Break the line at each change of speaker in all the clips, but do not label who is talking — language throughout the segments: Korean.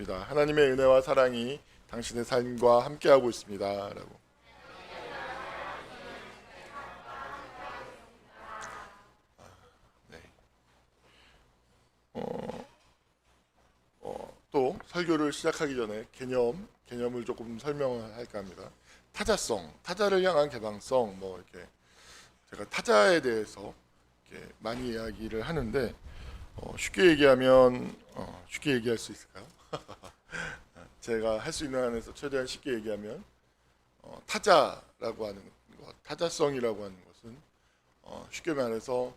있습니다. 하나님의 은혜와 사랑이 당신의 삶과 함께하고 있습니다. 라고. 네. 또 설교를 시작하기 전에 개념을 조금 설명할까 합니다. 타자성, 타자를 향한 개방성, 뭐 이렇게 제가 타자에 대해서 이렇게 많이 이야기를 하는데 쉽게 얘기할 수 있을까요? 제가 할 수 있는 한에서 최대한 쉽게 얘기하면 타자라고 하는 것, 타자성이라고 하는 것은 쉽게 말해서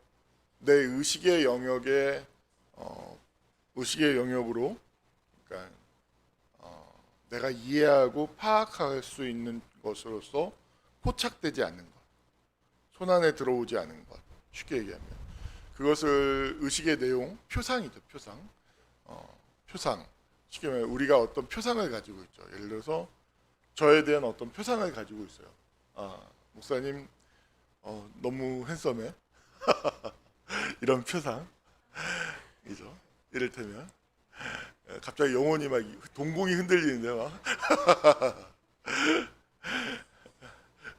내 의식의 영역으로, 그러니까 내가 이해하고 파악할 수 있는 것으로서 포착되지 않는 것, 손안에 들어오지 않은 것, 쉽게 얘기하면 그것을 의식의 내용, 표상이죠, 표상. 표상. 쉽게 말하면 우리가 어떤 표상을 가지고 있죠. 예를 들어서 저에 대한 어떤 표상을 가지고 있어요. 목사님 너무 핸섬해. 이런 표상이죠. 이를테면 갑자기 영혼이 막 동공이 흔들리는데 막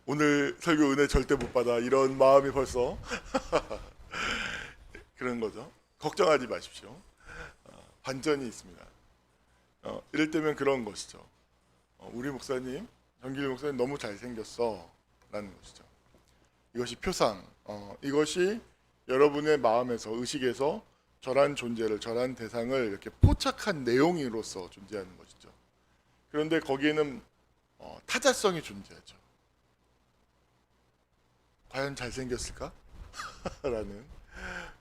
오늘 설교 은혜 절대 못 받아, 이런 마음이 벌써 그런 거죠. 걱정하지 마십시오. 반전이 있습니다. 이럴 때면 그런 것이죠. 우리 목사님, 정길 목사님 너무 잘생겼어 라는 것이죠. 이것이 표상, 이것이 여러분의 마음에서, 의식에서 저란 존재를, 저란 대상을 이렇게 포착한 내용으로서 존재하는 것이죠. 그런데 거기에는 타자성이 존재하죠. 과연 잘생겼을까? 라는,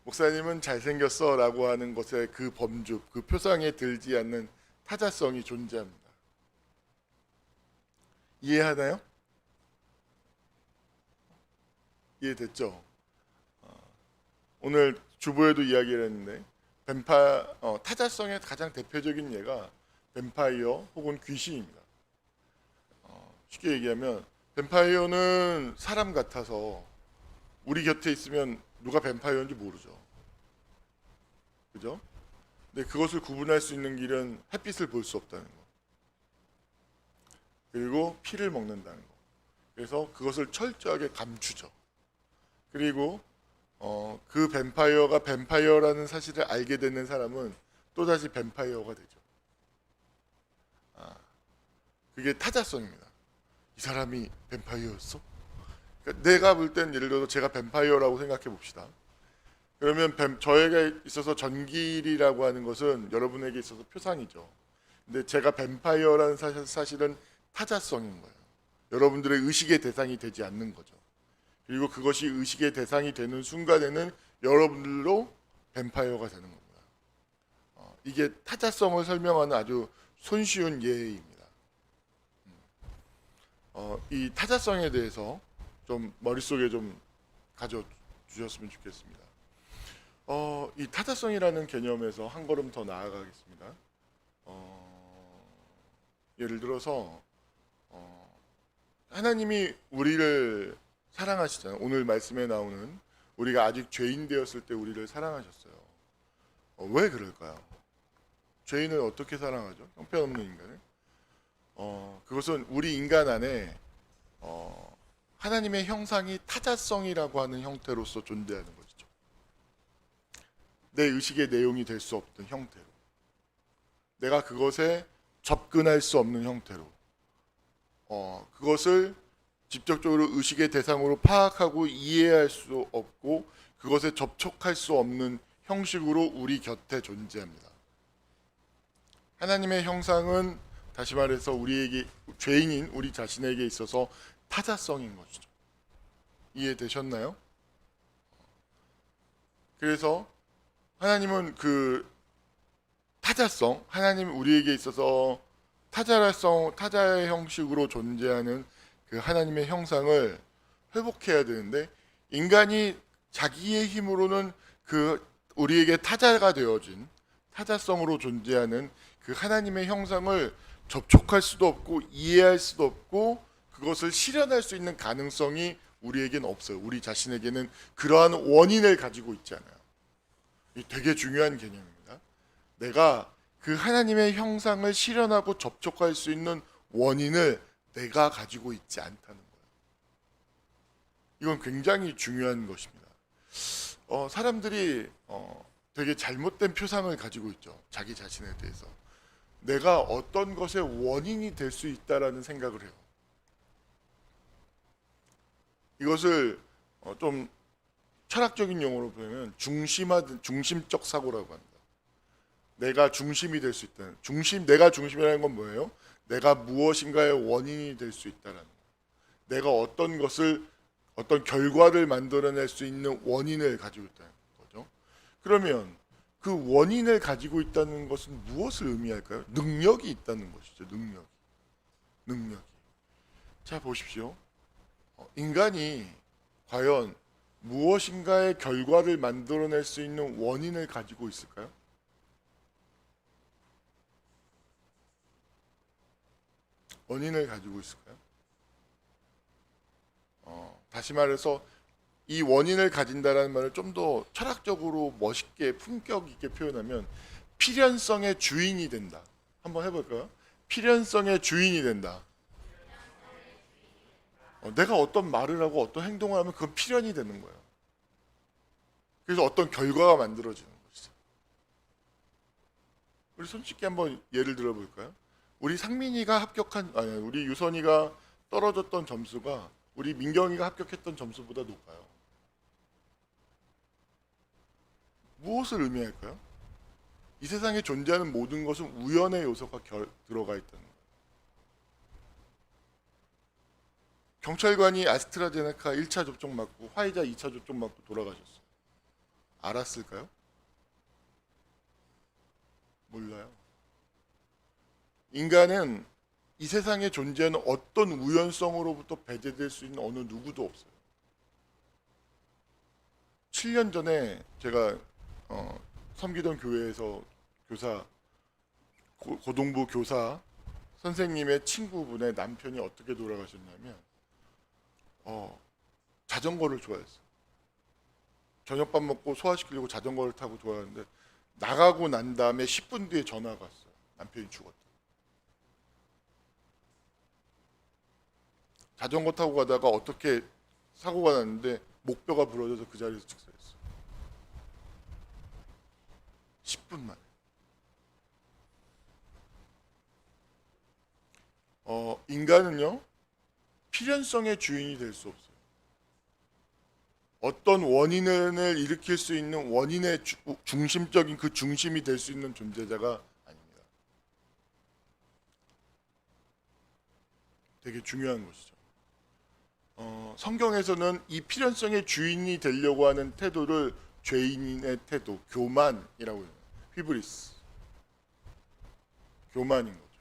목사님은 잘생겼어 라고 하는 것의 그 범주, 그 표상에 들지 않는 타자성이 존재합니다. 이해하나요? 이해됐죠? 오늘 주보에도 이야기를 했는데 타자성의 가장 대표적인 예가 뱀파이어 혹은 귀신입니다. 쉽게 얘기하면 뱀파이어는 사람 같아서 우리 곁에 있으면 누가 뱀파이어인지 모르죠. 그죠? 근데 그것을 구분할 수 있는 길은 햇빛을 볼 수 없다는 거. 그리고 피를 먹는다는 거. 그래서 그것을 철저하게 감추죠. 그리고 그 뱀파이어가 뱀파이어라는 사실을 알게 되는 사람은 또다시 뱀파이어가 되죠. 그게 타자성입니다. 이 사람이 뱀파이어였어? 그러니까 내가 볼 땐 예를 들어서 제가 뱀파이어라고 생각해 봅시다. 그러면 저에게 있어서 전길이라고 하는 것은 여러분에게 있어서 표상이죠. 근데 제가 뱀파이어라는 사실은 타자성인 거예요. 여러분들의 의식의 대상이 되지 않는 거죠. 그리고 그것이 의식의 대상이 되는 순간에는 여러분들로 뱀파이어가 되는 겁니다. 이게 타자성을 설명하는 아주 손쉬운 예입니다. 이 타자성에 대해서 좀 머릿속에 좀 가져 주셨으면 좋겠습니다. 이 타자성이라는 개념에서 한 걸음 더 나아가겠습니다. 예를 들어서 하나님이 우리를 사랑하시잖아요. 오늘 말씀에 나오는 우리가 아직 죄인 되었을 때 우리를 사랑하셨어요. 왜 그럴까요? 죄인을 어떻게 사랑하죠? 형편없는 인간을? 그것은 우리 인간 안에 하나님의 형상이 타자성이라고 하는 형태로서 존재하는 것이죠. 내 의식의 내용이 될 수 없던 형태로, 내가 그것에 접근할 수 없는 형태로, 그것을 직접적으로 의식의 대상으로 파악하고 이해할 수 없고 그것에 접촉할 수 없는 형식으로 우리 곁에 존재합니다. 하나님의 형상은 다시 말해서 우리에게, 죄인인 우리 자신에게 있어서 타자성인 것이죠. 이해되셨나요? 그래서 하나님은 그 타자성, 하나님 우리에게 있어서 타자의 형식으로 존재하는 그 하나님의 형상을 회복해야 되는데, 인간이 자기의 힘으로는 그 우리에게 타자가 되어진 타자성으로 존재하는 그 하나님의 형상을 접촉할 수도 없고 이해할 수도 없고 그것을 실현할 수 있는 가능성이 우리에게는 없어요. 우리 자신에게는 그러한 원인을 가지고 있지 않아요. 이 되게 중요한 개념입니다. 내가 그 하나님의 형상을 실현하고 접촉할 수 있는 원인을 내가 가지고 있지 않다는 거예요. 이건 굉장히 중요한 것입니다. 사람들이 되게 잘못된 표상을 가지고 있죠. 자기 자신에 대해서. 내가 어떤 것의 원인이 될 수 있다라는 생각을 해요. 이것을 좀 철학적인 용어로 보면 중심적 사고라고 합니다. 내가 중심이 될 수 있다는. 내가 중심이라는 건 뭐예요? 내가 무엇인가의 원인이 될 수 있다라는 거예요. 내가 어떤 결과를 만들어낼 수 있는 원인을 가지고 있다는 거죠. 그러면 그 원인을 가지고 있다는 것은 무엇을 의미할까요? 능력이 있다는 것이죠. 능력이. 자, 보십시오. 인간이 과연 무엇인가의 결과를 만들어낼 수 있는 원인을 가지고 있을까요? 원인을 가지고 있을까요? 다시 말해서 이 원인을 가진다라는 말을 좀 더 철학적으로 멋있게 품격 있게 표현하면 필연성의 주인이 된다. 한번 해볼까요? 필연성의 주인이 된다. 내가 어떤 말을 하고 어떤 행동을 하면 그건 필연이 되는 거예요. 그래서 어떤 결과가 만들어지는 것이죠. 우리 손쉽게 한번 예를 들어볼까요? 우리 우리 유선이가 떨어졌던 점수가 우리 민경이가 합격했던 점수보다 높아요. 무엇을 의미할까요? 이 세상에 존재하는 모든 것은 우연의 요소가 들어가 있다는 거예요. 경찰관이 아스트라제네카 1차 접종 맞고 화이자 2차 접종 맞고 돌아가셨어요. 알았을까요? 몰라요. 인간은 이 세상에 존재하는 어떤 우연성으로부터 배제될 수 있는 어느 누구도 없어요. 7년 전에 제가 섬기던 교회에서 고등부 교사 선생님의 친구분의 남편이 어떻게 돌아가셨냐면 자전거를 좋아했어요. 저녁밥 먹고 소화시키려고 자전거를 타고 돌아가는데 나가고 난 다음에 10분 뒤에 전화가 왔어요. 남편이 죽었다. 자전거 타고 가다가 어떻게 사고가 났는데 목뼈가 부러져서 그 자리에서 즉사했어요. 10분 만에. 인간은요 필연성의 주인이 될 수 없어요. 어떤 원인을 일으킬 수 있는 원인의 중심적인 그 중심이 될 수 있는 존재자가 아닙니다. 되게 중요한 것이죠. 성경에서는 이 필연성의 주인이 되려고 하는 태도를 죄인의 태도, 교만이라고 해요. 휘브리스. 교만인 거죠.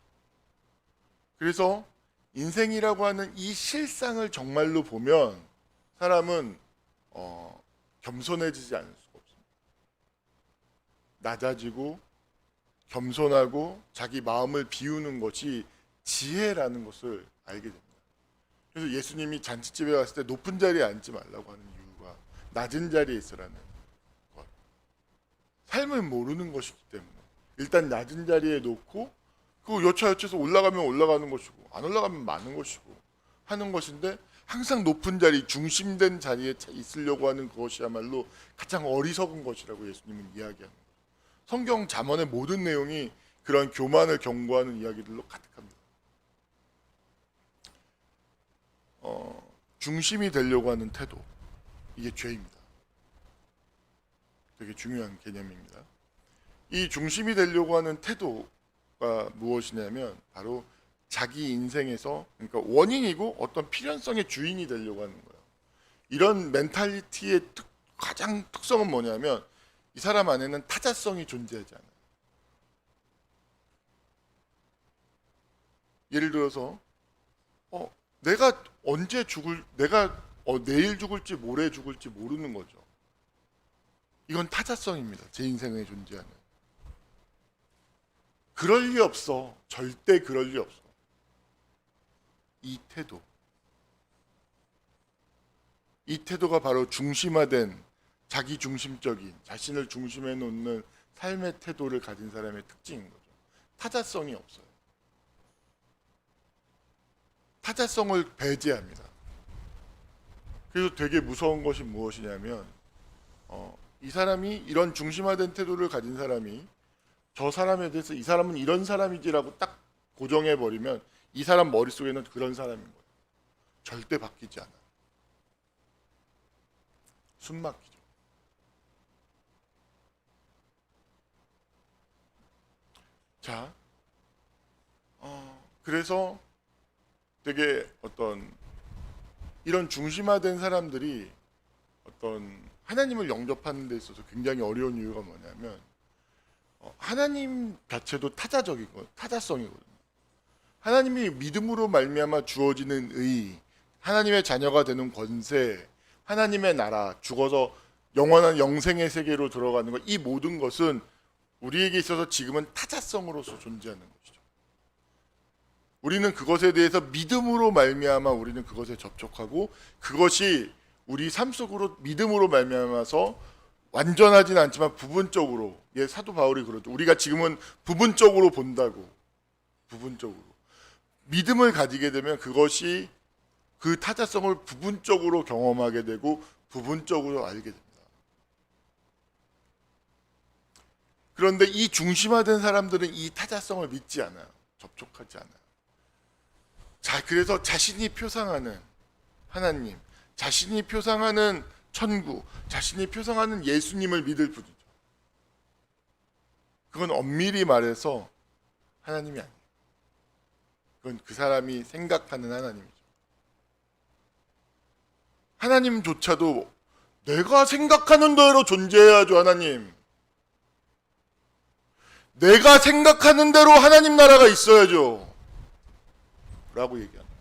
그래서 인생이라고 하는 이 실상을 정말로 보면 사람은 겸손해지지 않을 수가 없습니다. 낮아지고 겸손하고 자기 마음을 비우는 것이 지혜라는 것을 알게 됩니다. 그래서 예수님이 잔치집에 갔을 때 높은 자리에 앉지 말라고 하는 이유가 낮은 자리에 있으라는 것. 삶을 모르는 것이기 때문에 일단 낮은 자리에 놓고 그 여차여차해서 올라가면 올라가는 것이고 안 올라가면 마는 것이고 하는 것인데 항상 높은 자리, 중심된 자리에 있으려고 하는 그것이야말로 가장 어리석은 것이라고 예수님은 이야기하는 거예요. 성경 잠언의 모든 내용이 그런 교만을 경고하는 이야기들로 가득합니다. 중심이 되려고 하는 태도, 이게 죄입니다. 되게 중요한 개념입니다. 이 중심이 되려고 하는 태도가 무엇이냐면 바로 자기 인생에서 그러니까 원인이고 어떤 필연성의 주인이 되려고 하는 거예요. 이런 멘탈리티의 가장 특성은 뭐냐면 이 사람 안에는 타자성이 존재하지 않아요. 예를 들어서 내가 내일 죽을지 모레 죽을지 모르는 거죠. 이건 타자성입니다. 제 인생에 존재하는. 그럴 리 없어. 절대 그럴 리 없어. 이 태도가 바로 중심화된 자기 중심적인 자신을 중심에 놓는 삶의 태도를 가진 사람의 특징인 거죠. 타자성이 없어요. 타자성을 배제합니다. 그래서 되게 무서운 것이 무엇이냐면 이 사람이 이런 중심화된 태도를 가진 사람이 저 사람에 대해서 이 사람은 이런 사람이지라고 딱 고정해 버리면 이 사람 머릿속에는 그런 사람인 거예요. 절대 바뀌지 않아요. 숨 막히죠. 자, 그래서 되게 어떤 이런 중심화된 사람들이 어떤 하나님을 영접하는 데 있어서 굉장히 어려운 이유가 뭐냐면 하나님 자체도 타자적이고 타자성이거든요. 하나님이 믿음으로 말미암아 주어지는 의, 하나님의 자녀가 되는 권세, 하나님의 나라, 죽어서 영원한 영생의 세계로 들어가는 것, 이 모든 것은 우리에게 있어서 지금은 타자성으로서 존재하는 것이죠. 우리는 그것에 대해서 믿음으로 말미암아 우리는 그것에 접촉하고 그것이 우리 삶 속으로 믿음으로 말미암아서 완전하진 않지만 부분적으로, 사도 바울이 그러죠. 우리가 지금은 부분적으로 본다고. 부분적으로. 믿음을 가지게 되면 그것이 그 타자성을 부분적으로 경험하게 되고 부분적으로 알게 됩니다. 그런데 이 중심화된 사람들은 이 타자성을 믿지 않아요. 접촉하지 않아요. 그래서 자신이 표상하는 하나님, 자신이 표상하는 천국, 자신이 표상하는 예수님을 믿을 뿐이죠. 그건 엄밀히 말해서 하나님이 아니에요. 그건 그 사람이 생각하는 하나님이죠. 하나님조차도 내가 생각하는 대로 존재해야죠, 하나님. 내가 생각하는 대로 하나님 나라가 있어야죠. 라고 얘기합니다.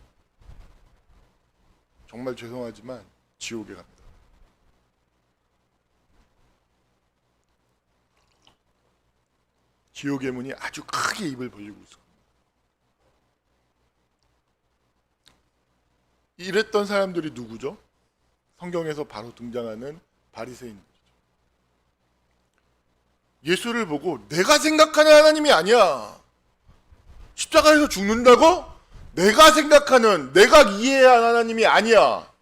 정말 죄송하지만 지옥에 갑니다. 지옥의 문이 아주 크게 입을 벌리고 있습니다. 이랬던 사람들이 누구죠? 성경에서 바로 등장하는 바리새인들이죠. 예수를 보고 내가 생각하는 하나님이 아니야. 십자가에서 죽는다고? 내가 생각하는, 내가 이해한 하나님이 아니야.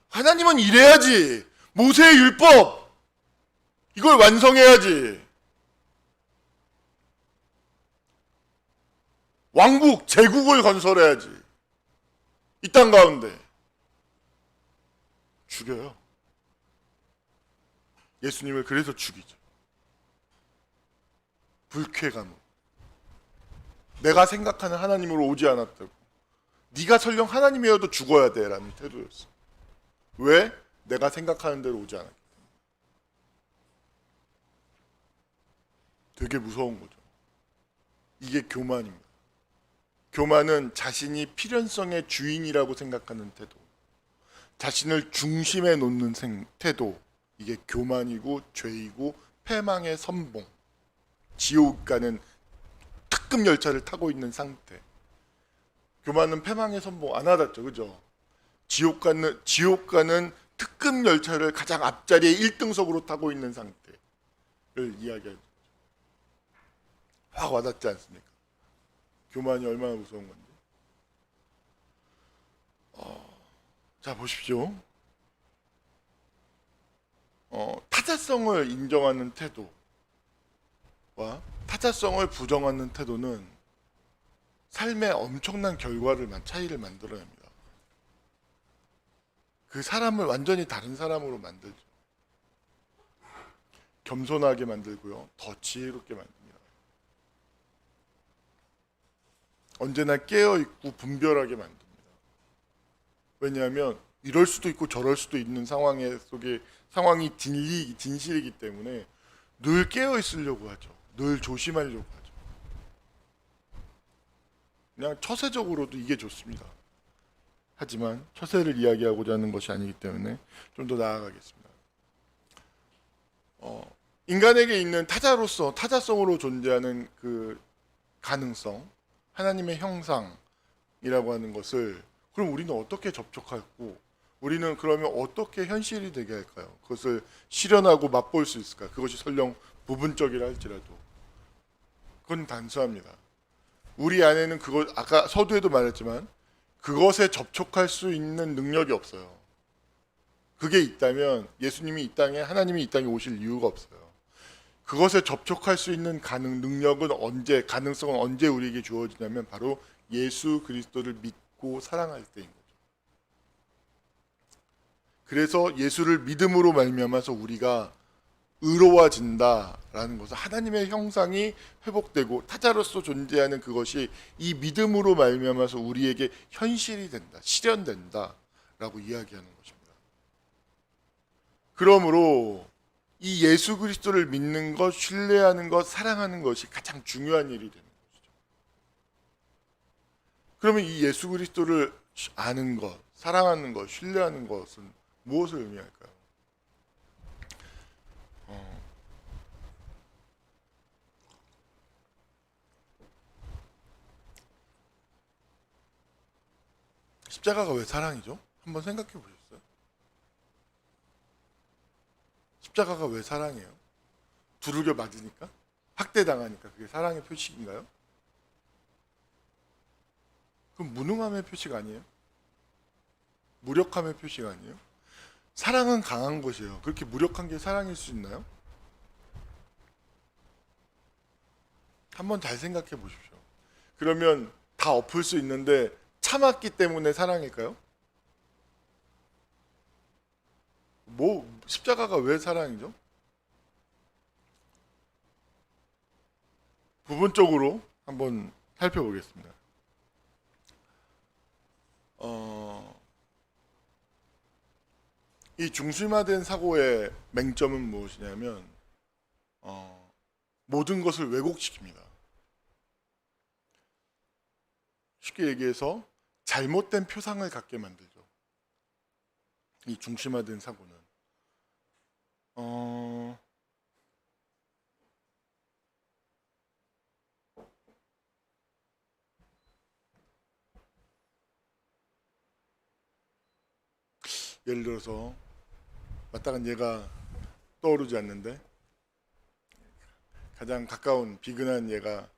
하나님은 이래야지. 모세의 율법 이걸 완성해야지. 왕국, 제국을 건설해야지. 이 땅 가운데. 죽여요. 예수님을 그래서 죽이죠. 불쾌감으로. 내가 생각하는 하나님으로 오지 않았다고. 네가 설령 하나님이어도 죽어야 돼 라는 태도였어. 왜? 내가 생각하는 대로 오지 않았기 때문에. 되게 무서운 거죠. 이게 교만입니다. 교만은 자신이 필연성의 주인이라고 생각하는 태도, 자신을 중심에 놓는 태도, 이게 교만이고 죄이고 패망의 선봉, 지옥 가는 특급 열차를 타고 있는 상태. 교만은 패망의 선봉 안 와닿죠, 그죠? 지옥 가는 특급 열차를 가장 앞자리에 1등석으로 타고 있는 상태를 이야기하죠. 확 와닿지 않습니까? 교만이 얼마나 무서운 건지. 자, 보십시오. 타자성을 인정하는 태도와 타자성을 부정하는 태도는 삶에 엄청난 차이를 만들어냅니다. 그 사람을 완전히 다른 사람으로 만들죠. 겸손하게 만들고요. 더 지혜롭게 만듭니다. 언제나 깨어있고 분별하게 만듭니다. 왜냐하면 이럴 수도 있고 저럴 수도 있는 상황이 진실이기 때문에 늘 깨어있으려고 하죠. 늘 조심하려고 하죠. 그냥 처세적으로도 이게 좋습니다. 하지만 처세를 이야기하고자 하는 것이 아니기 때문에 좀 더 나아가겠습니다. 인간에게 있는 타자성으로 존재하는 그 가능성, 하나님의 형상이라고 하는 것을 그럼 우리는 어떻게 접촉하고 우리는 그러면 어떻게 현실이 되게 할까요? 그것을 실현하고 맛볼 수 있을까? 그것이 설령 부분적이라 할지라도 그건 단수합니다. 우리 안에는 그걸 아까 서두에도 말했지만 그것에 접촉할 수 있는 능력이 없어요. 그게 있다면 예수님이 이 땅에 하나님이 이 땅에 오실 이유가 없어요. 그것에 접촉할 수 있는 가능성은 언제 우리에게 주어지냐면 바로 예수 그리스도를 믿고 사랑할 때인 거죠. 그래서 예수를 믿음으로 말미암아서 우리가 의로워진다라는 것은 하나님의 형상이 회복되고 타자로서 존재하는 그것이 이 믿음으로 말미암아서 우리에게 현실이 된다, 실현된다라고 이야기하는 것입니다. 그러므로 이 예수 그리스도를 믿는 것, 신뢰하는 것, 사랑하는 것이 가장 중요한 일이 되는 것이죠. 그러면 이 예수 그리스도를 아는 것, 사랑하는 것, 신뢰하는 것은 무엇을 의미할까요? 십자가가 왜 사랑이죠? 한번 생각해 보셨어요? 십자가가 왜 사랑이에요? 두들겨 맞으니까? 학대당하니까 그게 사랑의 표식인가요? 그럼 무능함의 표식 아니에요? 무력함의 표식 아니에요? 사랑은 강한 것이에요. 그렇게 무력한 게 사랑일 수 있나요? 한번 잘 생각해 보십시오. 그러면 다 엎을 수 있는데 참았기 때문에 사랑일까요? 십자가가 왜 사랑이죠? 부분적으로 한번 살펴보겠습니다. 이 중심화된 사고의 맹점은 무엇이냐면 모든 것을 왜곡시킵니다. 쉽게 얘기해서 잘못된 표상을 갖게 만들죠. 이 중심화된 사고는 예를 들어서 마땅한 예가 떠오르지 않는데 가장 가까운 비근한 예가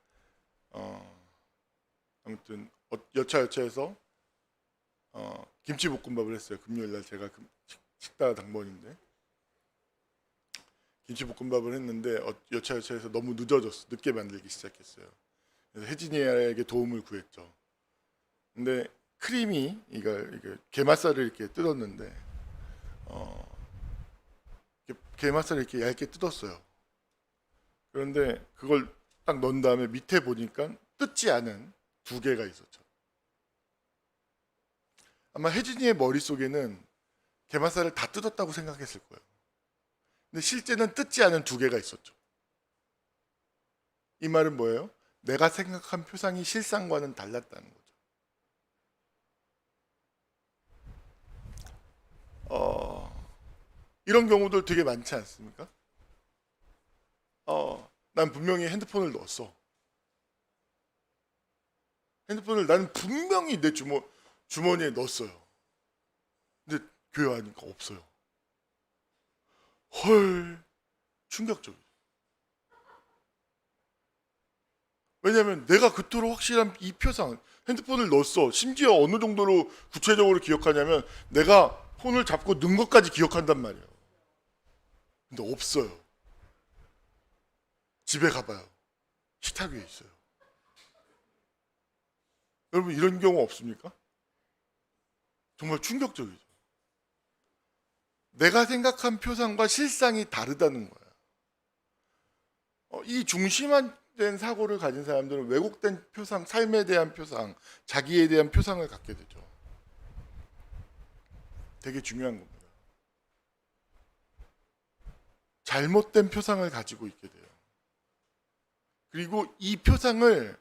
아무튼 여차여차해서 김치볶음밥을 했어요. 금요일날 제가 식당 당번인데 김치볶음밥을 했는데 여차여차해서 너무 늦어졌어. 늦게 만들기 시작했어요. 그래서 혜진이에게 도움을 구했죠. 근데 크림이 이거 게맛살을 이렇게 뜯었는데 게맛살을 이렇게 얇게 뜯었어요. 그런데 그걸 딱 넣은 다음에 밑에 보니까 뜯지 않은 두 개가 있었죠. 아마 혜진이의 머릿속에는 게맛살을 다 뜯었다고 생각했을 거예요. 근데 실제는 뜯지 않은 두 개가 있었죠. 이 말은 뭐예요? 내가 생각한 표상이 실상과는 달랐다는 거죠. 이런 경우들 되게 많지 않습니까? 난 분명히 핸드폰을 넣었어. 핸드폰을 나는 분명히 내 주머니에 넣었어요. 근데 교회 와니까 없어요. 헐, 충격적이에요. 왜냐하면 내가 그토록 확실한 이 표상, 핸드폰을 넣었어. 심지어 어느 정도로 구체적으로 기억하냐면 내가 폰을 잡고 넣은 것까지 기억한단 말이에요. 근데 없어요. 집에 가봐요. 식탁 위에 있어요. 여러분 이런 경우 없습니까? 정말 충격적이죠. 내가 생각한 표상과 실상이 다르다는 거야. 이 중심화된 사고를 가진 사람들은 왜곡된 표상, 삶에 대한 표상, 자기에 대한 표상을 갖게 되죠. 되게 중요한 겁니다. 잘못된 표상을 가지고 있게 돼요. 그리고 이 표상을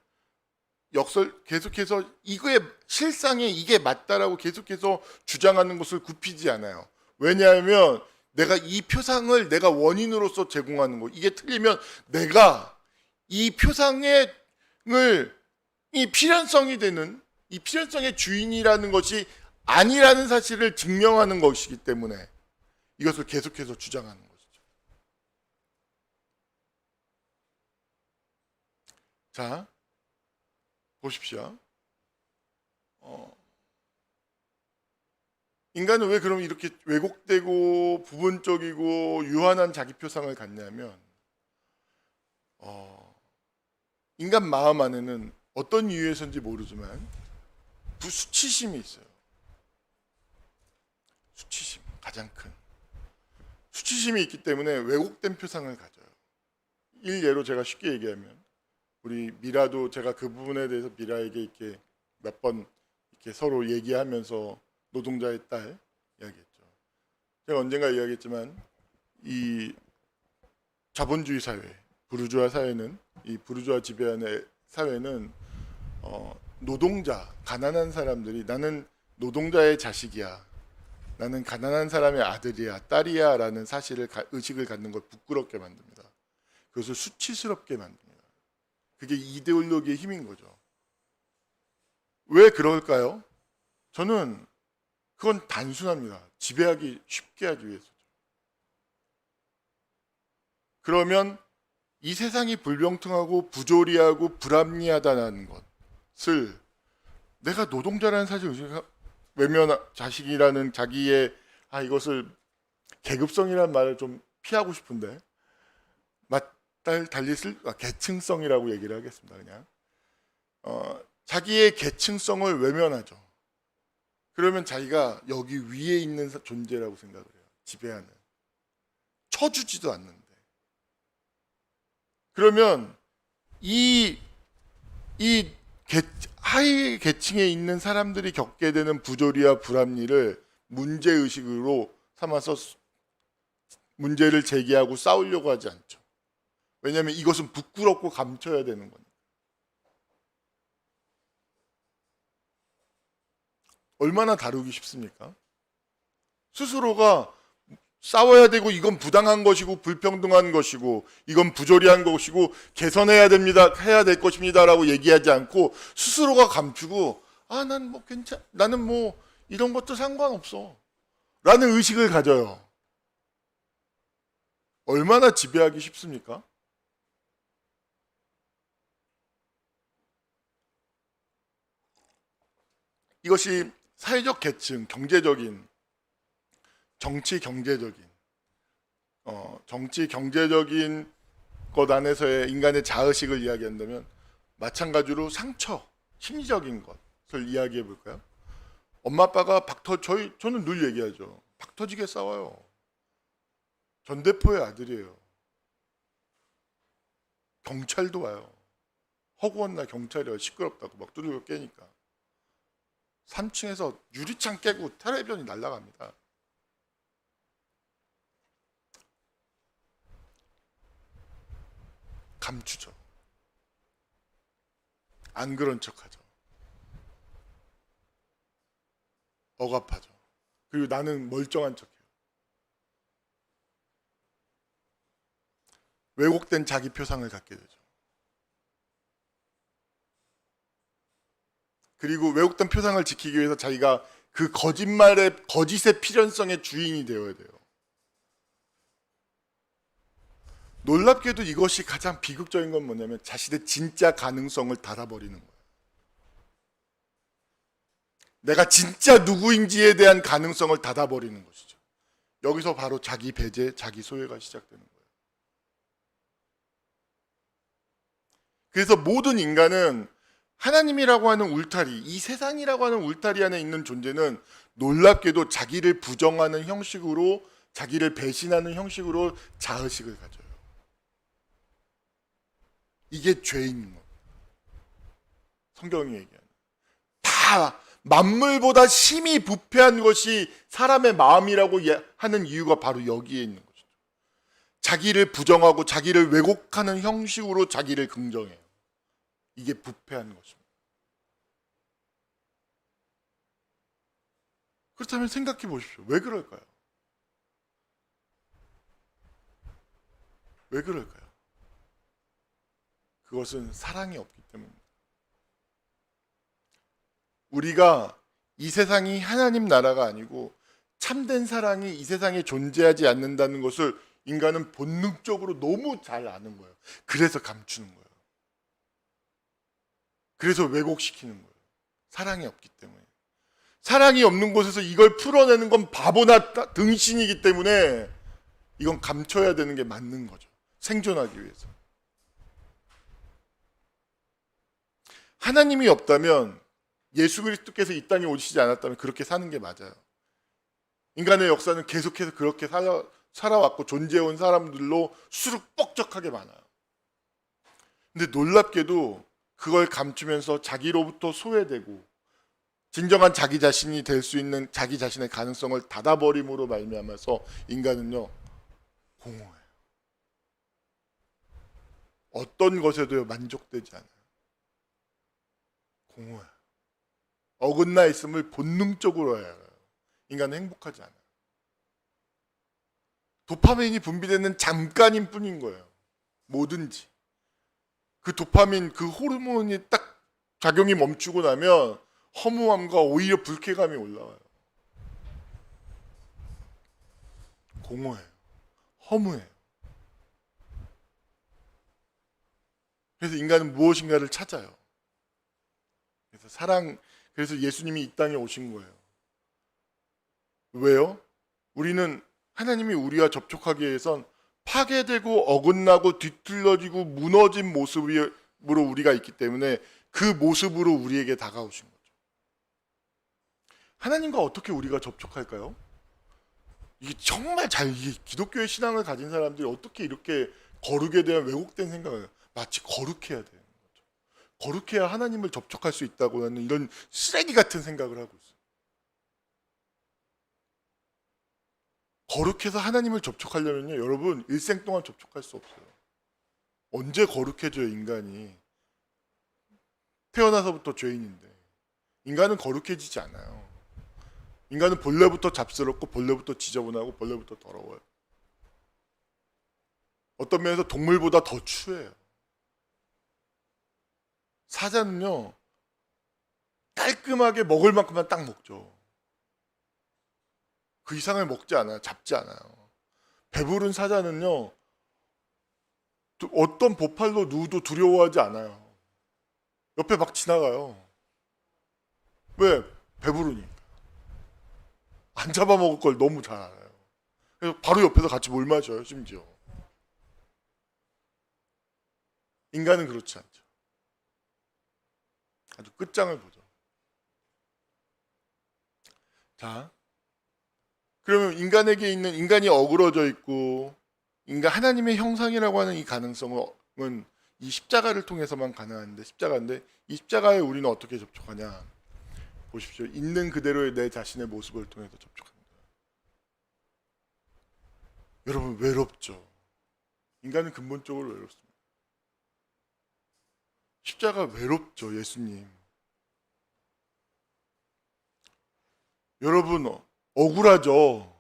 계속해서 이거의 실상에 이게 맞다라고 계속해서 주장하는 것을 굽히지 않아요. 왜냐하면 내가 이 표상을 내가 원인으로서 제공하는 거. 이게 틀리면 내가 이 표상의 이 필연성이 되는 이 필연성의 주인이라는 것이 아니라는 사실을 증명하는 것이기 때문에 이것을 계속해서 주장하는 것이죠. 자, 보십시오. 인간은 왜 그럼 이렇게 왜곡되고 부분적이고 유한한 자기 표상을 갖냐면 인간 마음 안에는 어떤 이유에서인지 모르지만 수치심이 있어요. 수치심 가장 큰 수치심이 있기 때문에 왜곡된 표상을 가져요. 일예로 제가 쉽게 얘기하면 우리 미라도 제가 그 부분에 대해서 미라에게 이렇게 몇 번 이렇게 서로 얘기하면서 노동자의 딸 이야기했죠. 제가 언젠가 이야기했지만 이 자본주의 사회, 부르주아 사회는 이 부르주아 지배하는 사회는 노동자, 가난한 사람들이 나는 노동자의 자식이야, 나는 가난한 사람의 아들이야, 딸이야 라는 사실을 의식을 갖는 걸 부끄럽게 만듭니다. 그것을 수치스럽게 만듭니다. 그게 이데올로기의 힘인 거죠. 왜 그럴까요? 저는 그건 단순합니다. 지배하기 쉽게 하기 위해서죠. 그러면 이 세상이 불평등하고 부조리하고 불합리하다는 것을 내가 노동자라는 사실을 외면 자식이라는 자기의 이것을 계급성이라는 말을 좀 피하고 싶은데 달리 계층성이라고 얘기를 하겠습니다. 그냥 자기의 계층성을 외면하죠. 그러면 자기가 여기 위에 있는 존재라고 생각을 해요. 지배하는. 쳐주지도 않는데. 그러면 이 하위 계층에 있는 사람들이 겪게 되는 부조리와 불합리를 문제의식으로 삼아서 문제를 제기하고 싸우려고 하지 않죠. 왜냐하면 이것은 부끄럽고 감춰야 되는 거니까. 얼마나 다루기 쉽습니까? 스스로가 싸워야 되고 이건 부당한 것이고 불평등한 것이고 이건 부조리한 것이고 개선해야 됩니다, 해야 될 것입니다라고 얘기하지 않고 스스로가 감추고 난 뭐 나는 뭐 이런 것도 상관없어 라는 의식을 가져요. 얼마나 지배하기 쉽습니까? 이것이 사회적 계층, 경제적인, 정치 경제적인 것 안에서의 인간의 자의식을 이야기한다면 마찬가지로 상처, 심리적인 것을 이야기해 볼까요? 엄마 아빠가 저는 늘 얘기하죠. 박 터지게 싸워요. 전 대표의 아들이에요. 경찰도 와요. 허구한 날 경찰이 와요. 시끄럽다고 막 두들겨 깨니까 3층에서 유리창 깨고 텔레비전이 날아갑니다. 감추죠. 안 그런 척하죠. 억압하죠. 그리고 나는 멀쩡한 척해요. 왜곡된 자기 표상을 갖게 되죠. 그리고 왜곡된 표상을 지키기 위해서 자기가 그 거짓의 필연성의 주인이 되어야 돼요. 놀랍게도 이것이 가장 비극적인 건 뭐냐면 자신의 진짜 가능성을 닫아버리는 거예요. 내가 진짜 누구인지에 대한 가능성을 닫아버리는 것이죠. 여기서 바로 자기 배제, 자기 소외가 시작되는 거예요. 그래서 모든 인간은 하나님이라고 하는 울타리, 이 세상이라고 하는 울타리 안에 있는 존재는 놀랍게도 자기를 부정하는 형식으로, 자기를 배신하는 형식으로 자의식을 가져요. 이게 죄인 것. 성경이 얘기하는. 다 만물보다 심히 부패한 것이 사람의 마음이라고 하는 이유가 바로 여기에 있는 것이죠. 자기를 부정하고 자기를 왜곡하는 형식으로 자기를 긍정해요. 이게 부패한 것입니다. 그렇다면 생각해 보십시오. 왜 그럴까요? 왜 그럴까요? 그것은 사랑이 없기 때문입니다. 우리가 이 세상이 하나님 나라가 아니고 참된 사랑이 이 세상에 존재하지 않는다는 것을 인간은 본능적으로 너무 잘 아는 거예요. 그래서 감추는 거예요. 그래서 왜곡시키는 거예요. 사랑이 없기 때문에. 사랑이 없는 곳에서 이걸 풀어내는 건 바보나 등신이기 때문에 이건 감춰야 되는 게 맞는 거죠. 생존하기 위해서. 하나님이 없다면, 예수 그리스도께서 이 땅에 오시지 않았다면 그렇게 사는 게 맞아요. 인간의 역사는 계속해서 그렇게 살아왔고 존재해온 사람들로 수룩 뻑적하게 많아요. 근데 놀랍게도 그걸 감추면서 자기로부터 소외되고 진정한 자기 자신이 될 수 있는 자기 자신의 가능성을 닫아버림으로 말미암아서 인간은요, 공허해요. 어떤 것에도 만족되지 않아요. 공허해요. 어긋나 있음을 본능적으로 해요. 인간은 행복하지 않아요. 도파민이 분비되는 잠깐인 뿐인 거예요. 뭐든지. 그 도파민, 그 호르몬이 딱 작용이 멈추고 나면 허무함과 오히려 불쾌감이 올라와요. 공허해요. 허무해요. 그래서 인간은 무엇인가를 찾아요. 그래서 예수님이 이 땅에 오신 거예요. 왜요? 우리는 하나님이 우리와 접촉하기 위해선 파괴되고 어긋나고 뒤틀려지고 무너진 모습으로 우리가 있기 때문에 그 모습으로 우리에게 다가오신 거죠. 하나님과 어떻게 우리가 접촉할까요? 이게 정말 이게 기독교의 신앙을 가진 사람들이 어떻게 이렇게 거룩에 대한 왜곡된 생각을 마치 거룩해야 되는 거죠. 거룩해야 하나님을 접촉할 수 있다고 하는 이런 쓰레기 같은 생각을 하고 있어요. 거룩해서 하나님을 접촉하려면요, 여러분 일생 동안 접촉할 수 없어요. 언제 거룩해져요, 인간이? 태어나서부터 죄인인데. 인간은 거룩해지지 않아요. 인간은 본래부터 잡스럽고 본래부터 지저분하고 본래부터 더러워요. 어떤 면에서 동물보다 더 추해요. 사자는요, 깔끔하게 먹을 만큼만 딱 먹죠. 그 이상을 먹지 않아요. 잡지 않아요. 배부른 사자는요, 어떤 보팔로 누워도 두려워하지 않아요. 옆에 막 지나가요. 왜? 배부르니까. 안 잡아먹을 걸 너무 잘 알아요. 그래서 바로 옆에서 같이 물 마셔요, 심지어. 인간은 그렇지 않죠. 아주 끝장을 보죠. 자, 그러면 인간이 어그러져 있고 하나님의 형상이라고 하는 이 가능성은 이 십자가를 통해서만 가능한데, 이 십자가에 우리는 어떻게 접촉하냐? 보십시오. 있는 그대로의 내 자신의 모습을 통해서 접촉합니다. 여러분, 외롭죠. 인간은 근본적으로 외롭습니다. 십자가 외롭죠, 예수님. 여러분, 억울하죠.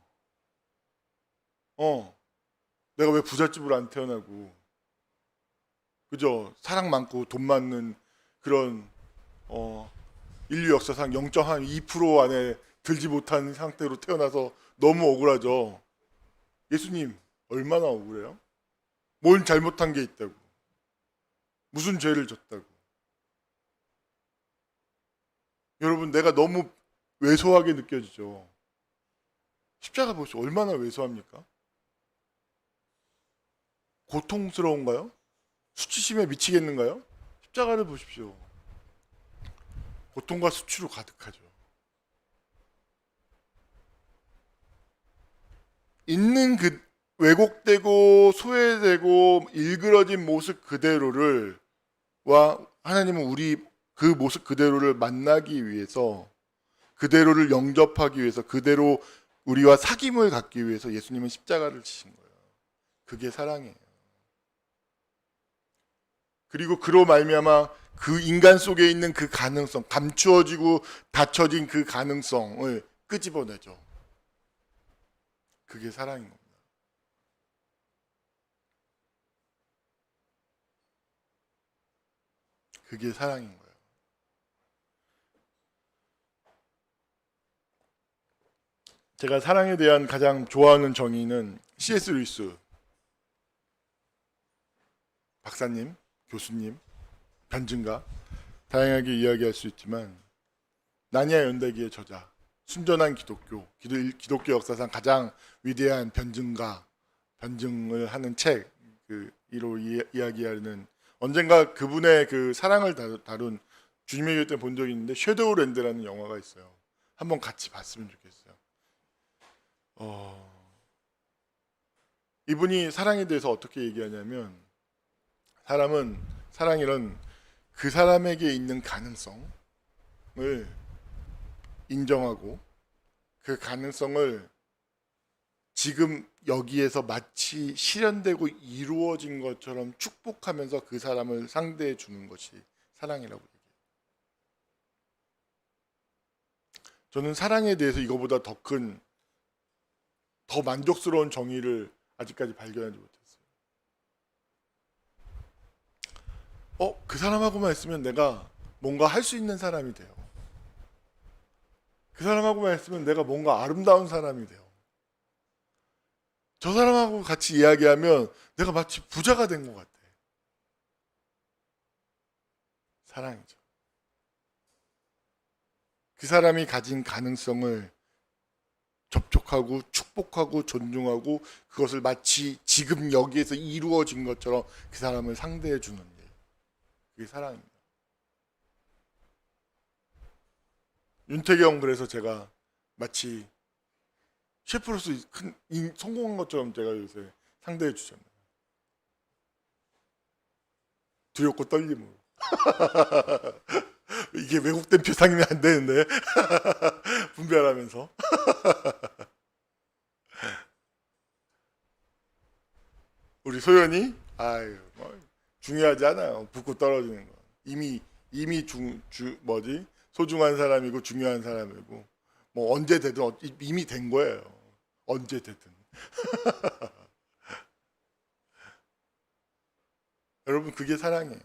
내가 왜 부잣집으로 안 태어나고, 그죠? 사랑 많고 돈 많은 그런 인류 역사상 0.2% 안에 들지 못한 상태로 태어나서 너무 억울하죠. 예수님 얼마나 억울해요? 뭘 잘못한 게 있다고? 무슨 죄를 졌다고? 여러분, 내가 너무 왜소하게 느껴지죠. 십자가 보시오. 얼마나 왜소합니까? 고통스러운가요? 수치심에 미치겠는가요? 십자가를 보십시오. 고통과 수치로 가득하죠. 있는 그 왜곡되고 소외되고 일그러진 모습 그대로를 하나님은 그 모습 그대로를 만나기 위해서, 그대로를 영접하기 위해서, 그대로 우리와 사귐을 갖기 위해서 예수님은 십자가를 지신 거예요. 그게 사랑이에요. 그리고 그로 말미암아 그 인간 속에 있는 그 가능성, 감추어지고 닫혀진 그 가능성을 끄집어내죠. 그게 사랑인 겁니다. 그게 사랑인 거예요. 제가 사랑에 대한 가장 좋아하는 정의는 C.S. 루이스 박사님, 교수님, 변증가, 다양하게 이야기할 수 있지만 나니아 연대기의 저자, 순전한 기독교 역사상 가장 위대한 변증을 하는 책, 이로 이야기하는 언젠가 그분의 그 사랑을 다룬 주님의 교회 때 본 적이 있는데 섀도우랜드라는 영화가 있어요. 한번 같이 봤으면 좋겠어요. 이분이 사랑에 대해서 어떻게 얘기하냐면 사랑이란 그 사람에게 있는 가능성을 인정하고 그 가능성을 지금 여기에서 마치 실현되고 이루어진 것처럼 축복하면서 그 사람을 상대해 주는 것이 사랑이라고 얘기해요. 저는 사랑에 대해서 이거보다 더 만족스러운 정의를 아직까지 발견하지 못했어요. 그 사람하고만 있으면 내가 뭔가 할 수 있는 사람이 돼요. 그 사람하고만 있으면 내가 뭔가 아름다운 사람이 돼요. 저 사람하고 같이 이야기하면 내가 마치 부자가 된 것 같아. 사랑이죠. 그 사람이 가진 가능성을 접촉하고 축복하고 존중하고 그것을 마치 지금 여기에서 이루어진 것처럼 그 사람을 상대해 주는 일. 그게 사랑입니다. 윤태경, 그래서 제가 마치 셰프로서 성공한 것처럼 제가 요새 상대해 주잖아요. 두렵고 떨림으로. 이게 왜곡된 표상이면 안 되는데. 분별하면서. 우리 소연이 중요하지 않아요. 붙고 떨어지는 거. 이미 소중한 사람이고 중요한 사람이고 뭐 언제 되든 이미 된 거예요. 언제 되든. 여러분, 그게 사랑이에요.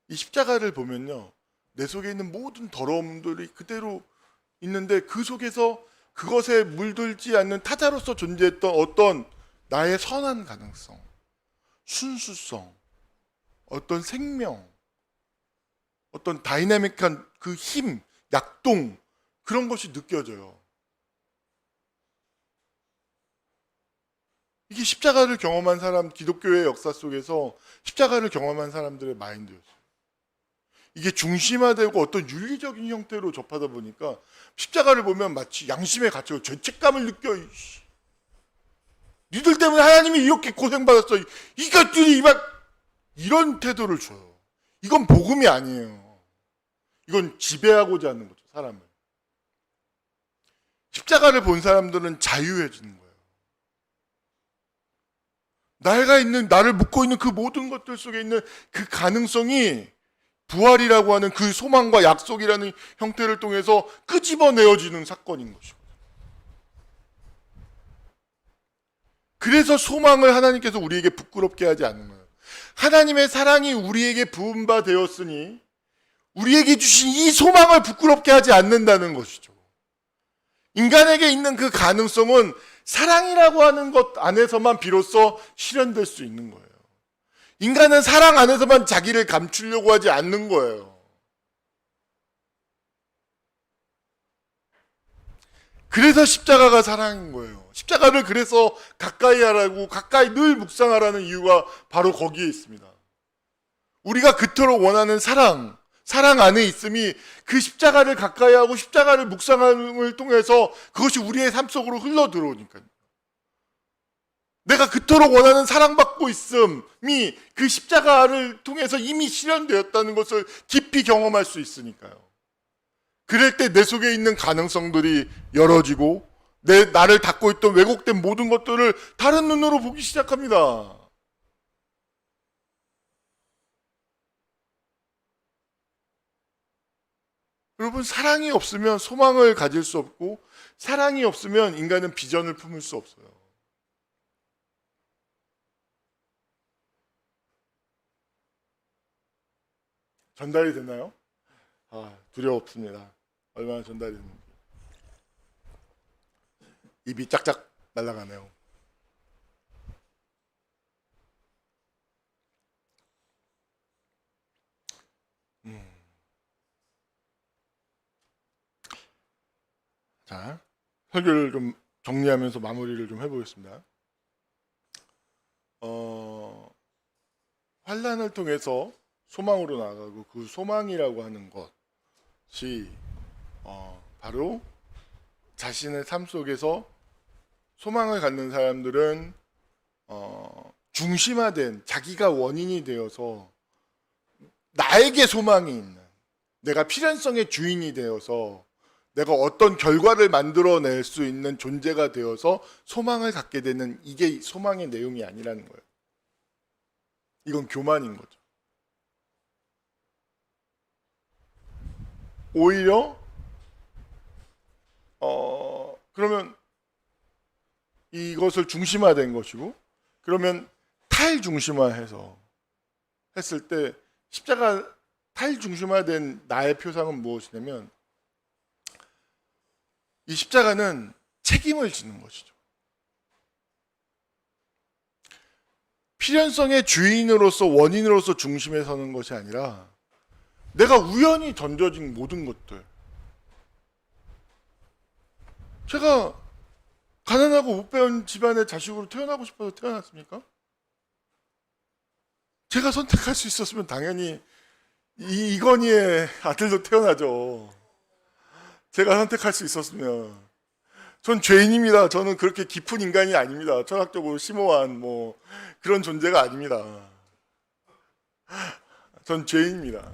이 십자가를 보면요, 내 속에 있는 모든 더러움들이 그대로 있는데 그 속에서 그것에 물들지 않는 타자로서 존재했던 어떤 나의 선한 가능성, 순수성, 어떤 생명, 어떤 다이내믹한 그 힘, 약동, 그런 것이 느껴져요. 이게 십자가를 경험한 사람, 기독교의 역사 속에서 십자가를 경험한 사람들의 마인드였어요. 이게 중심화되고 어떤 윤리적인 형태로 접하다 보니까 십자가를 보면 마치 양심에 갇혀 죄책감을 느껴. 니들 때문에 하나님이 이렇게 고생받았어. 이것들이 이런 태도를 줘요. 이건 복음이 아니에요. 이건 지배하고자 하는 거죠, 사람을. 십자가를 본 사람들은 자유해지는 거예요. 나를 묶고 있는 그 모든 것들 속에 있는 그 가능성이 부활이라고 하는 그 소망과 약속이라는 형태를 통해서 끄집어내어지는 사건인 것이거든요. 그래서 소망을 하나님께서 우리에게 부끄럽게 하지 않는 거예요. 하나님의 사랑이 우리에게 부은 바 되었으니 우리에게 주신 이 소망을 부끄럽게 하지 않는다는 것이죠. 인간에게 있는 그 가능성은 사랑이라고 하는 것 안에서만 비로소 실현될 수 있는 거예요. 인간은 사랑 안에서만 자기를 감추려고 하지 않는 거예요. 그래서 십자가가 사랑인 거예요. 십자가를 그래서 가까이 하라고, 가까이 늘 묵상하라는 이유가 바로 거기에 있습니다. 우리가 그토록 원하는 사랑 안에 있음이 그 십자가를 가까이 하고 십자가를 묵상함을 통해서 그것이 우리의 삶 속으로 흘러 들어오니까요. 내가 그토록 원하는 사랑받고 있음이 그 십자가를 통해서 이미 실현되었다는 것을 깊이 경험할 수 있으니까요. 그럴 때 내 속에 있는 가능성들이 열어지고 나를 닫고 있던 왜곡된 모든 것들을 다른 눈으로 보기 시작합니다. 여러분, 사랑이 없으면 소망을 가질 수 없고 사랑이 없으면 인간은 비전을 품을 수 없어요. 전달이 되나요? 두려웠습니다. 얼마나 전달이 됐는지. 입이 짝짝 날아가네요. 자, 설교를 좀 정리하면서 마무리를 좀 해보겠습니다. 환난을 통해서 소망으로 나아가고 그 소망이라고 하는 것이 바로 자신의 삶 속에서 소망을 갖는 사람들은 중심화된 자기가 원인이 되어서 나에게 소망이 있는, 내가 필연성의 주인이 되어서 내가 어떤 결과를 만들어낼 수 있는 존재가 되어서 소망을 갖게 되는, 이게 소망의 내용이 아니라는 거예요. 이건 교만인 거죠. 오히려 그러면 이것을 중심화된 것이고, 그러면 탈중심화해서 했을 때 십자가 탈중심화된 나의 표상은 무엇이냐면, 이 십자가는 책임을 지는 것이죠. 필연성의 주인으로서, 원인으로서 중심에 서는 것이 아니라 내가 우연히 던져진 모든 것들, 제가 가난하고 못 배운 집안의 자식으로 태어나고 싶어서 태어났습니까? 제가 선택할 수 있었으면 당연히 이건희의 아들로 태어나죠. 제가 선택할 수 있었으면. 전 죄인입니다. 저는 그렇게 깊은 인간이 아닙니다. 철학적으로 심오한 그런 존재가 아닙니다. 전 죄인입니다.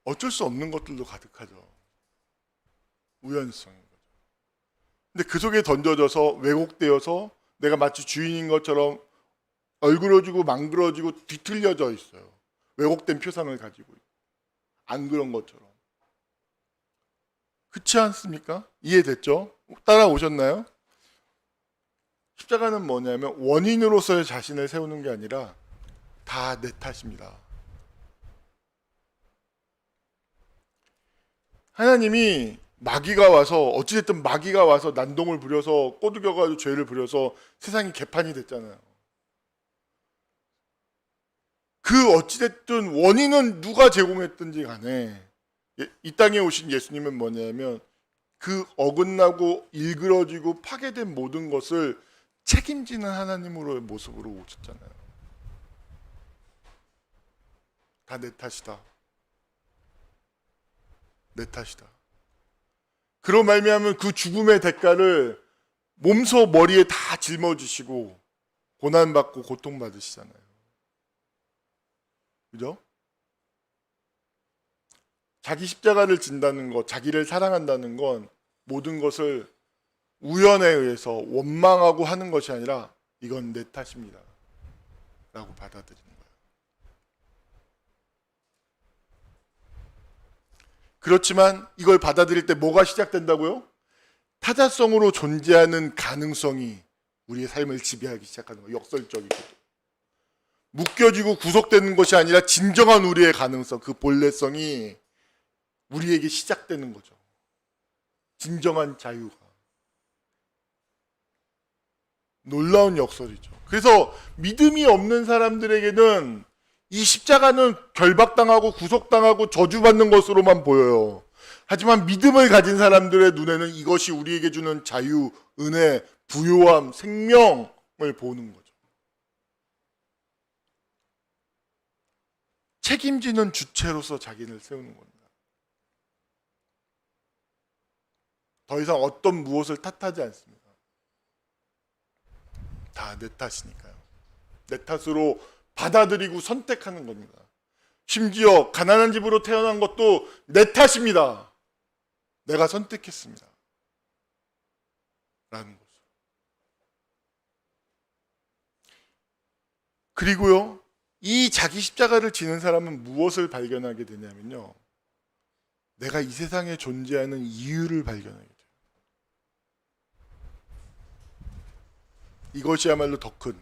어쩔 수 없는 것들도 가득하죠. 우연성인 거죠. 근데 그 속에 던져져서 왜곡되어서 내가 마치 주인인 것처럼 얼그러지고 망그러지고 뒤틀려져 있어요. 왜곡된 표상을 가지고 있고. 안 그런 것처럼. 그렇지 않습니까? 이해됐죠? 따라오셨나요? 십자가는 뭐냐면 원인으로서의 자신을 세우는 게 아니라 다 내 탓입니다. 하나님이 마귀가 와서, 어찌됐든 마귀가 와서 난동을 부려서 꼬드겨가지고 죄를 부려서 세상이 개판이 됐잖아요. 그 어찌됐든 원인은 누가 제공했든지 간에 이 땅에 오신 예수님은 뭐냐면 그 어긋나고 일그러지고 파괴된 모든 것을 책임지는 하나님으로의 모습으로 오셨잖아요. 다 내 탓이다. 내 탓이다. 그로 말미암은 그 죽음의 대가를 몸소 머리에 다 짊어지시고 고난받고 고통받으시잖아요. 그죠? 자기 십자가를 진다는 것, 자기를 사랑한다는 건 모든 것을 우연에 의해서 원망하고 하는 것이 아니라 이건 내 탓입니다 라고 받아들이는 거예요. 그렇지만 이걸 받아들일 때 뭐가 시작된다고요? 타자성으로 존재하는 가능성이 우리의 삶을 지배하기 시작하는 거예요. 역설적이고 묶여지고 구속되는 것이 아니라 진정한 우리의 가능성, 그 본래성이 우리에게 시작되는 거죠. 진정한 자유가. 놀라운 역설이죠. 그래서 믿음이 없는 사람들에게는 이 십자가는 결박당하고 구속당하고 저주받는 것으로만 보여요. 하지만 믿음을 가진 사람들의 눈에는 이것이 우리에게 주는 자유, 은혜, 부요함, 생명을 보는 거죠. 책임지는 주체로서 자기를 세우는 겁니다. 더 이상 어떤 무엇을 탓하지 않습니다. 다 내 탓이니까요. 내 탓으로 받아들이고 선택하는 겁니다. 심지어 가난한 집으로 태어난 것도 내 탓입니다. 내가 선택했습니다. 라는 거죠. 그리고요, 이 자기 십자가를 지는 사람은 무엇을 발견하게 되냐면요, 내가 이 세상에 존재하는 이유를 발견하게 돼요. 이것이야말로 더 큰,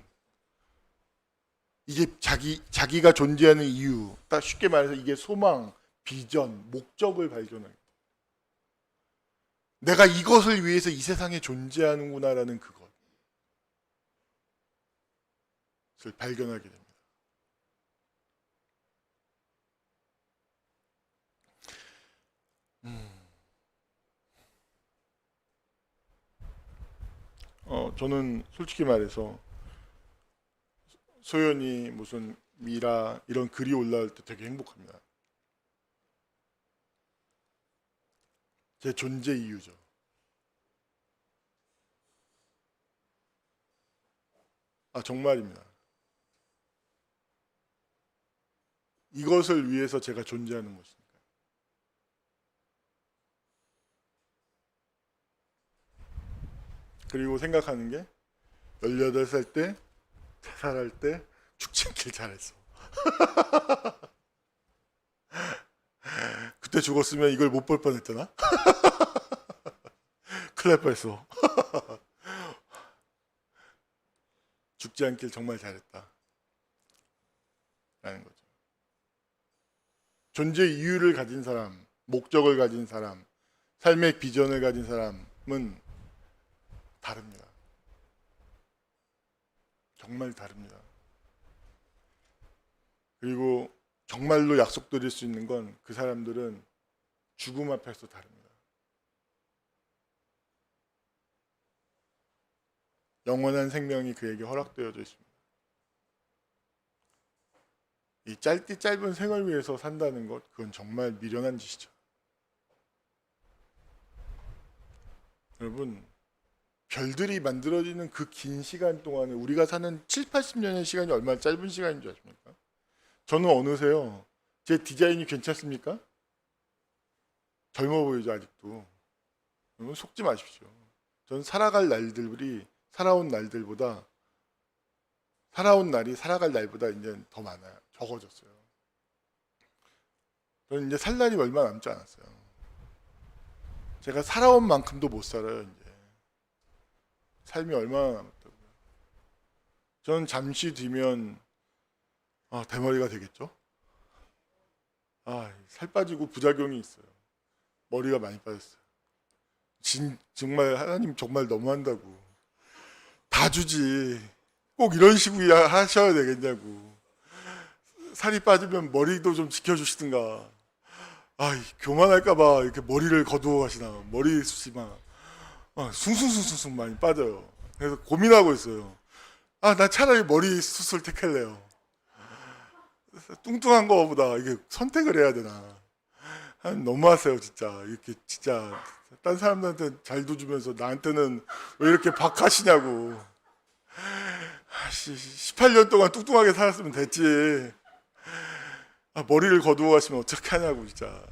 이게 자기가 존재하는 이유, 딱 쉽게 말해서 이게 소망, 비전, 목적을 발견하게 돼요. 내가 이것을 위해서 이 세상에 존재하는구나라는 그것을 발견하게 됩니다. 저는 솔직히 말해서 소연이 무슨 미라 이런 글이 올라올 때 되게 행복합니다. 제 존재 이유죠. 아, 정말입니다. 이것을 위해서 제가 존재하는 것이니까. 그리고 생각하는 게 18살 때, 자살할 때 죽지 않길 잘했어. 그때 죽었으면 이걸 못 볼 뻔했잖아. 큰일 날 뻔했어. 죽지 않길 정말 잘했다 라는 거죠. 존재 이유를 가진 사람, 목적을 가진 사람, 삶의 비전을 가진 사람은 다릅니다. 정말 다릅니다. 그리고 정말로 약속드릴 수 있는 건 그 사람들은 죽음 앞에서 다릅니다. 영원한 생명이 그에게 허락되어져 있습니다. 이 짧은 생을 위해서 산다는 것, 그건 정말 미련한 짓이죠. 여러분, 별들이 만들어지는 그 긴 시간 동안에 우리가 사는 7, 80년의 시간이 얼마나 짧은 시간인 줄 아십니까? 저는 어느새요, 제 디자인이 괜찮습니까? 젊어 보이죠, 아직도. 여러분, 속지 마십시오. 저는 살아온 날이 살아갈 날보다 이제 더 많아요. 적어졌어요. 저는 이제 살 날이 얼마 남지 않았어요. 제가 살아온 만큼도 못 살아요, 이제. 삶이 얼마나 남았다고요. 저는 잠시 뒤면 대머리가 되겠죠? 살 빠지고 부작용이 있어요. 머리가 많이 빠졌어요. 정말 하나님 정말 너무한다고. 다 주지. 꼭 이런 식으로 하셔야 되겠냐고. 살이 빠지면 머리도 좀 지켜주시든가. 교만할까봐 이렇게 머리를 거두어 가시나. 머리숱이 막 숭숭숭숭 많이 빠져요. 그래서 고민하고 있어요. 나 차라리 머리 숱을 택할래요. 뚱뚱한 거보다 이게 선택을 해야 되나. 너무하세요, 진짜. 이렇게 진짜 딴 사람들한테 잘도 주면서 나한테는 왜 이렇게 박하시냐고. 18년 동안 뚱뚱하게 살았으면 됐지. 머리를 거두어 가시면 어떻게 하냐고, 진짜.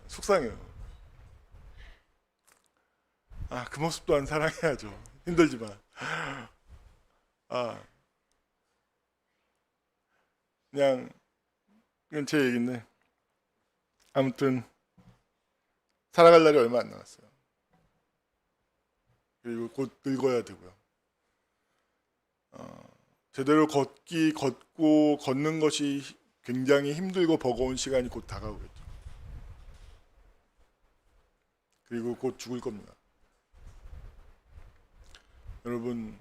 속상해요. 그 모습 또한 사랑해야죠. 힘들지만. 그냥 이건 제 얘기인데, 아무튼 살아갈 날이 얼마 안 남았어요. 그리고 곧 늙어야 되고요. 제대로 걷는 것이 굉장히 힘들고 버거운 시간이 곧 다가오겠죠. 그리고 곧 죽을 겁니다. 여러분,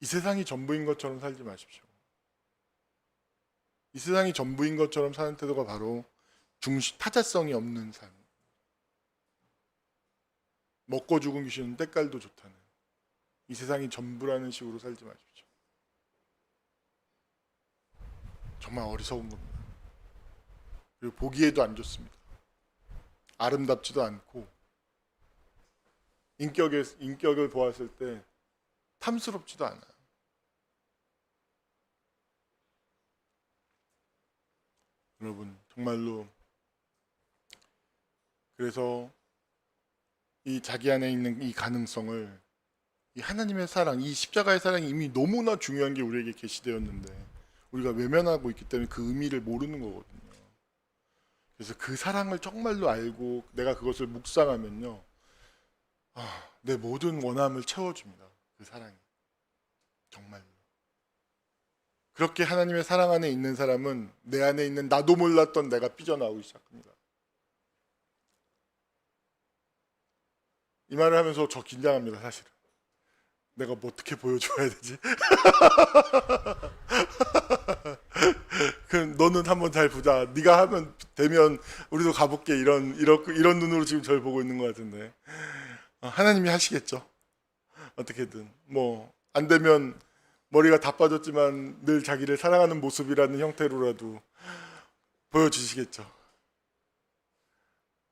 이 세상이 전부인 것처럼 살지 마십시오. 이 세상이 전부인 것처럼 사는 태도가 바로 타자성이 없는 삶. 먹고 죽은 귀신은 때깔도 좋다는, 이 세상이 전부라는 식으로 살지 마십시오. 정말 어리석은 겁니다. 그리고 보기에도 안 좋습니다. 아름답지도 않고, 인격을 보았을 때 탐스럽지도 않아요. 여러분, 정말로 그래서 이 자기 안에 있는 이 가능성을, 이 하나님의 사랑, 이 십자가의 사랑이 이미 너무나 중요한 게 우리에게 계시되었는데 우리가 외면하고 있기 때문에 그 의미를 모르는 거거든요. 그래서 그 사랑을 정말로 알고 내가 그것을 묵상하면요, 내 모든 원함을 채워줍니다. 그 사랑이 정말로. 그렇게 하나님의 사랑 안에 있는 사람은 내 안에 있는 나도 몰랐던 내가 삐져나오기 시작합니다. 이 말을 하면서 저 긴장합니다, 사실은. 내가 뭐 어떻게 보여줘야 되지? 그럼 너는 한번 잘 보자. 네가 하면 되면 우리도 가볼게. 이런 눈으로 지금 저를 보고 있는 것 같은데, 하나님이 하시겠죠. 어떻게든 뭐 안 되면 머리가 다 빠졌지만 늘 자기를 사랑하는 모습이라는 형태로라도 보여주시겠죠.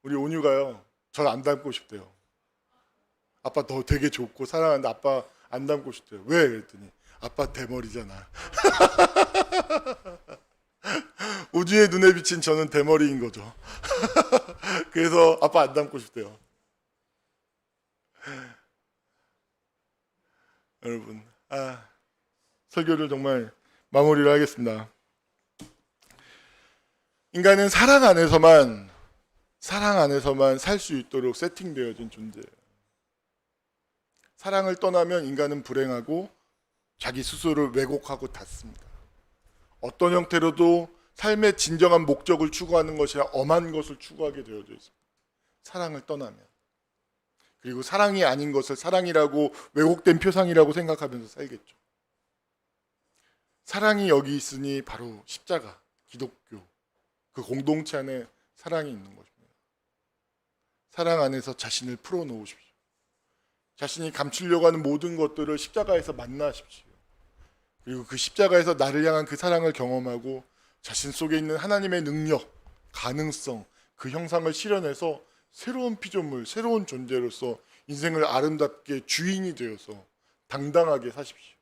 우리 온유가요, 저를 안 닮고 싶대요. 아빠 너 되게 좋고 사랑하는데 아빠 안 닮고 싶대요. 왜? 그랬더니 아빠 대머리잖아. 우주의 눈에 비친 저는 대머리인 거죠. 그래서 아빠 안 닮고 싶대요. 여러분, 설교를 정말 마무리를 하겠습니다. 인간은 사랑 안에서만 살 수 있도록 세팅되어진 존재예요. 사랑을 떠나면 인간은 불행하고 자기 스스로를 왜곡하고 닫습니다. 어떤 형태로도 삶의 진정한 목적을 추구하는 것이라 엄한 것을 추구하게 되어져 있습니다. 사랑을 떠나면. 그리고 사랑이 아닌 것을 사랑이라고 왜곡된 표상이라고 생각하면서 살겠죠. 사랑이 여기 있으니 바로 십자가, 기독교, 그 공동체 안에 사랑이 있는 것입니다. 사랑 안에서 자신을 풀어놓으십시오. 자신이 감추려고 하는 모든 것들을 십자가에서 만나십시오. 그리고 그 십자가에서 나를 향한 그 사랑을 경험하고 자신 속에 있는 하나님의 능력, 가능성, 그 형상을 실현해서 새로운 피조물, 새로운 존재로서 인생을 아름답게 주인이 되어서 당당하게 사십시오.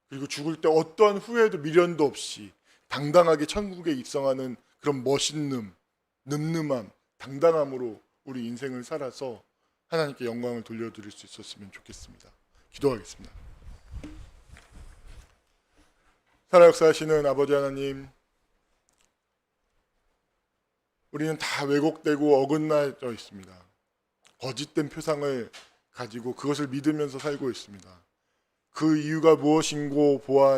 그리고 죽을 때 어떠한 후회도 미련도 없이 당당하게 천국에 입성하는 그런 멋있는 늠름함, 당당함으로 우리 인생을 살아서 하나님께 영광을 돌려드릴 수 있었으면 좋겠습니다. 기도하겠습니다. 살아 역사하시는 아버지 하나님, 우리는 다 왜곡되고 어긋나져 있습니다. 거짓된 표상을 가지고 그것을 믿으면서 살고 있습니다. 그 이유가 무엇인고 보아